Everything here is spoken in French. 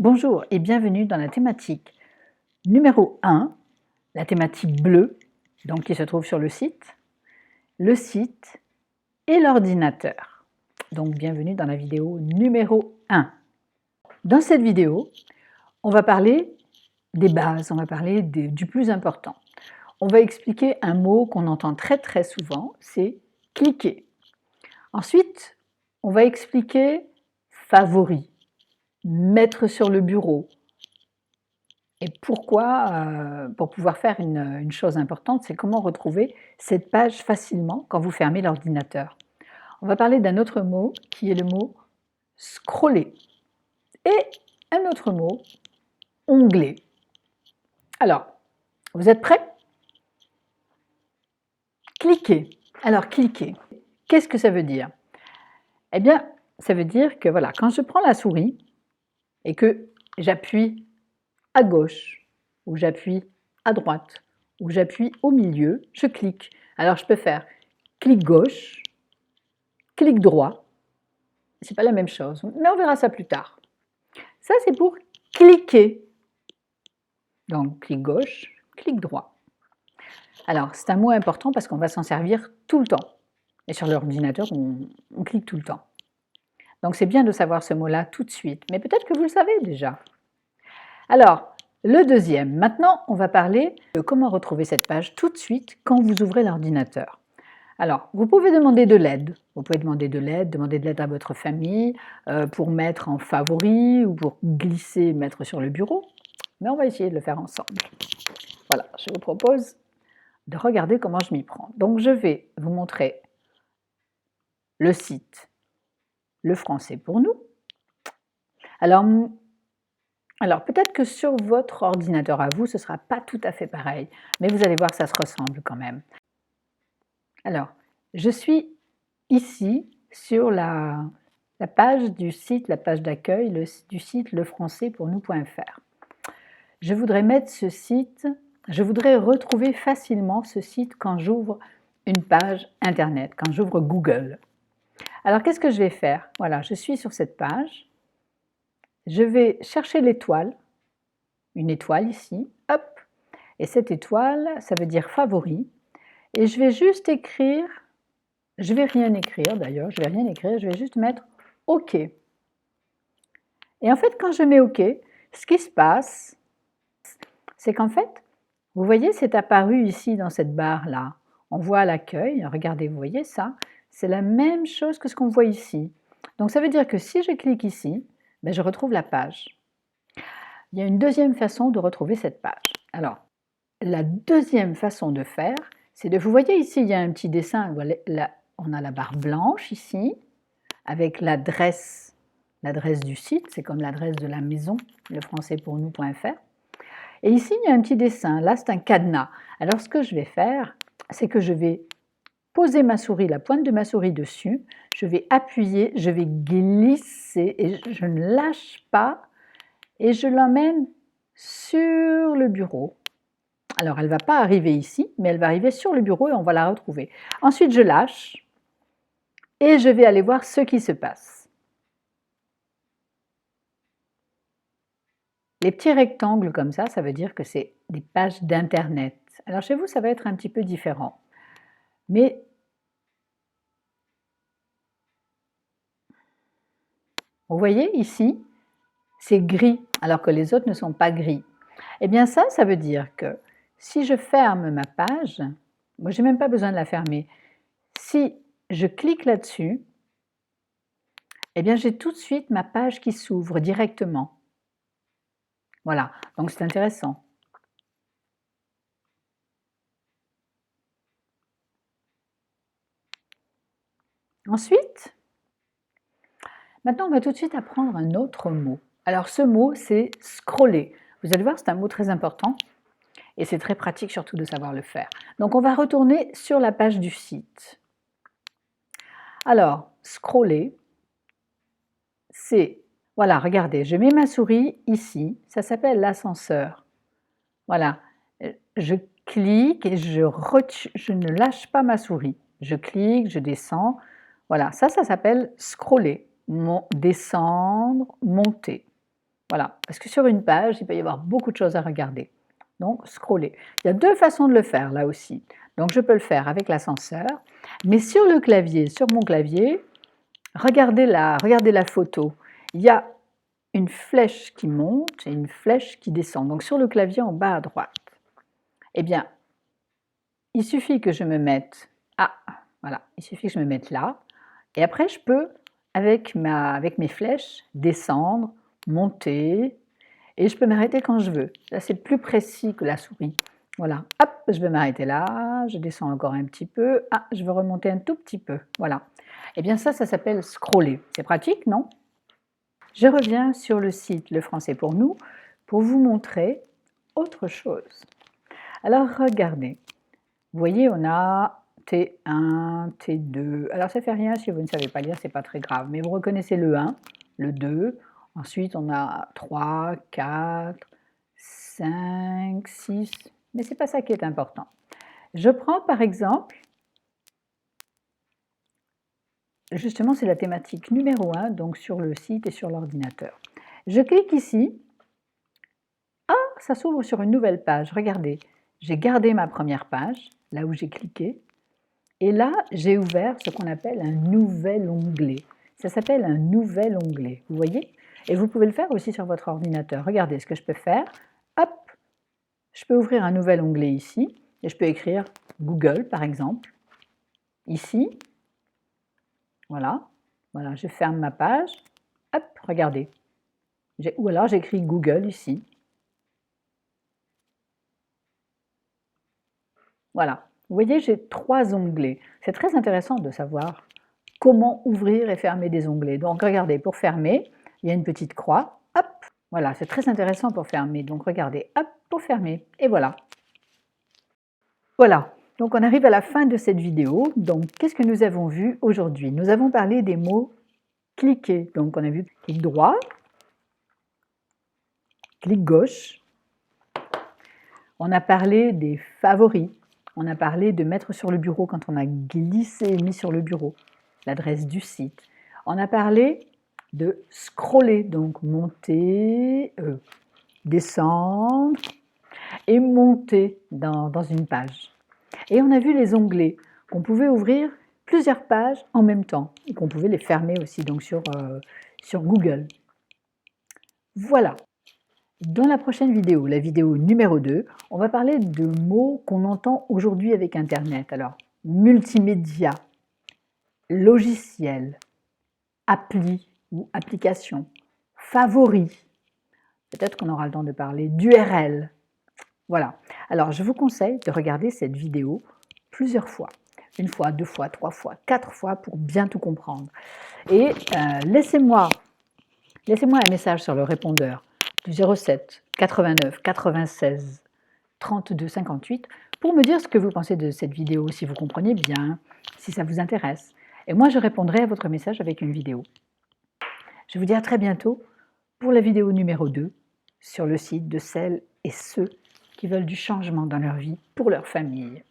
Bonjour et bienvenue dans la thématique numéro 1, la thématique bleue, donc qui se trouve sur le site et l'ordinateur. Donc bienvenue dans la vidéo numéro 1. Dans cette vidéo, on va parler des bases, on va parler du plus important. On va expliquer un mot qu'on entend très souvent, c'est cliquer. Ensuite, on va expliquer favoris, mettre sur le bureau. Et pourquoi, pour pouvoir faire une chose importante, c'est comment retrouver cette page facilement quand vous fermez l'ordinateur. On va parler d'un autre mot qui est le mot scroller et un autre mot, onglet. Alors, vous êtes prêts? Cliquer. Alors, cliquer, qu'est-ce que ça veut dire? Eh bien, ça veut dire que voilà, quand je prends la souris et que j'appuie à gauche, ou j'appuie à droite, ou j'appuie au milieu, je clique. Alors je peux faire clic gauche, clic droit, c'est pas la même chose, mais on verra ça plus tard. Ça c'est pour cliquer. Donc clic gauche, clic droit. Alors c'est un mot important parce qu'on va s'en servir tout le temps. Et sur l'ordinateur, on clique tout le temps. Donc c'est bien de savoir ce mot-là tout de suite, mais peut-être que vous le savez déjà. Alors, le deuxième, maintenant on va parler de comment retrouver cette page tout de suite quand vous ouvrez l'ordinateur. Alors, vous pouvez demander de l'aide. Vous pouvez demander de l'aide à votre famille pour mettre en favori ou pour glisser, mettre sur le bureau. Mais on va essayer de le faire ensemble. Voilà, je vous propose de regarder comment je m'y prends. Donc, je vais vous montrer le site Le Français pour nous. Alors peut-être que sur votre ordinateur à vous, ce ne sera pas tout à fait pareil, mais vous allez voir, ça se ressemble quand même. Alors, je suis ici sur la page du site, la page d'accueil du site lefrançaispournous.fr. Je voudrais mettre ce site, je voudrais retrouver facilement ce site quand j'ouvre une page internet, quand j'ouvre Google. Alors, qu'est-ce que je vais faire? Voilà, je suis sur cette page. Je vais chercher l'étoile, une étoile ici, hop, et cette étoile, ça veut dire favori, et je vais juste écrire, je vais rien écrire d'ailleurs, je vais rien écrire, je vais juste mettre OK. Et en fait, quand je mets OK, ce qui se passe, c'est qu'en fait, vous voyez, c'est apparu ici dans cette barre-là. On voit l'accueil, regardez, vous voyez ça, c'est la même chose que ce qu'on voit ici. Donc ça veut dire que si je clique ici, ben, je retrouve la page. Il y a une deuxième façon de retrouver cette page. Alors, la deuxième façon de faire, c'est de, vous voyez ici, il y a un petit dessin, on a la barre blanche ici, avec l'adresse du site, c'est comme l'adresse de la maison, lefrançaispournous.fr. Et ici, il y a un petit dessin, là c'est un cadenas. Alors ce que je vais faire, c'est que je vais poser ma souris, la pointe de ma souris dessus, je vais appuyer, je vais glisser, et je ne lâche pas, et je l'emmène sur le bureau. Alors, elle ne va pas arriver ici, mais elle va arriver sur le bureau et on va la retrouver. Ensuite, je lâche et je vais aller voir ce qui se passe. Les petits rectangles comme ça veut dire que c'est des pages d'Internet. Alors, chez vous, ça va être un petit peu différent. Mais vous voyez ici, c'est gris, alors que les autres ne sont pas gris. Eh bien ça veut dire que si je ferme ma page, moi je n'ai même pas besoin de la fermer, si je clique là-dessus, eh bien j'ai tout de suite ma page qui s'ouvre directement. Voilà, donc c'est intéressant. Ensuite, maintenant on va tout de suite apprendre un autre mot. Alors ce mot c'est scroller. Vous allez voir, c'est un mot très important et c'est très pratique surtout de savoir le faire. Donc on va retourner sur la page du site. Alors, scroller, c'est, voilà, regardez, je mets ma souris ici, ça s'appelle l'ascenseur. Voilà, je clique et je ne lâche pas ma souris. Je clique, je descends, voilà, ça s'appelle scroller, descendre, monter. Voilà, parce que sur une page, il peut y avoir beaucoup de choses à regarder. Donc, scroller. Il y a deux façons de le faire, là aussi. Donc, je peux le faire avec l'ascenseur, mais sur le clavier, sur mon clavier, regardez la photo. Il y a une flèche qui monte et une flèche qui descend. Donc, sur le clavier en bas à droite. Eh bien, il suffit que je me mette... Ah, voilà, il suffit que je me mette là. Et après, je peux, avec mes flèches, descendre, monter, et je peux m'arrêter quand je veux. Là, c'est plus précis que la souris. Voilà, hop, je vais m'arrêter là, je descends encore un petit peu, ah, je veux remonter un tout petit peu, voilà. Eh bien ça s'appelle scroller. C'est pratique, non? Je reviens sur le site Le Français pour nous pour vous montrer autre chose. Alors, regardez. Vous voyez, on a T1, T2. Alors, ça ne fait rien si vous ne savez pas lire, ce n'est pas très grave. Mais vous reconnaissez le 1, le 2. Ensuite, on a 3, 4, 5, 6. Mais ce n'est pas ça qui est important. Je prends par exemple, justement, c'est la thématique numéro 1, donc sur le site et sur l'ordinateur. Je clique ici. Ah, ça s'ouvre sur une nouvelle page. Regardez, j'ai gardé ma première page, là où j'ai cliqué. Et là, j'ai ouvert ce qu'on appelle un nouvel onglet. Ça s'appelle un nouvel onglet, vous voyez? Et vous pouvez le faire aussi sur votre ordinateur. Regardez ce que je peux faire. Hop, je peux ouvrir un nouvel onglet ici, et je peux écrire Google, par exemple, ici. Voilà, voilà, je ferme ma page. Hop, regardez. Ou alors j'écris Google ici. Voilà. Vous voyez, j'ai 3 onglets. C'est très intéressant de savoir comment ouvrir et fermer des onglets. Donc, regardez, pour fermer, il y a une petite croix. Hop, voilà, c'est très intéressant pour fermer. Donc, regardez, hop, pour fermer. Et voilà. Voilà. Donc, on arrive à la fin de cette vidéo. Donc, qu'est-ce que nous avons vu aujourd'hui? Nous avons parlé des mots cliquer. Donc, on a vu clic droit, clic gauche. On a parlé des favoris. On a parlé de mettre sur le bureau quand on a glissé et mis sur le bureau l'adresse du site. On a parlé de scroller, donc monter, descendre et monter dans une page. Et on a vu les onglets, qu'on pouvait ouvrir plusieurs pages en même temps et qu'on pouvait les fermer aussi donc sur Google. Voilà. Dans la prochaine vidéo, la vidéo numéro 2, on va parler de mots qu'on entend aujourd'hui avec Internet. Alors, multimédia, logiciel, appli ou application, favori. Peut-être qu'on aura le temps de parler d'URL. Voilà. Alors, je vous conseille de regarder cette vidéo plusieurs fois. 1 fois, 2 fois, 3 fois, 4 fois pour bien tout comprendre. Et laissez-moi un message sur le répondeur du 07 89 96 32 58 pour me dire ce que vous pensez de cette vidéo, si vous comprenez bien, si ça vous intéresse. Et moi, je répondrai à votre message avec une vidéo. Je vous dis à très bientôt pour la vidéo numéro 2 sur le site de celles et ceux qui veulent du changement dans leur vie pour leur famille.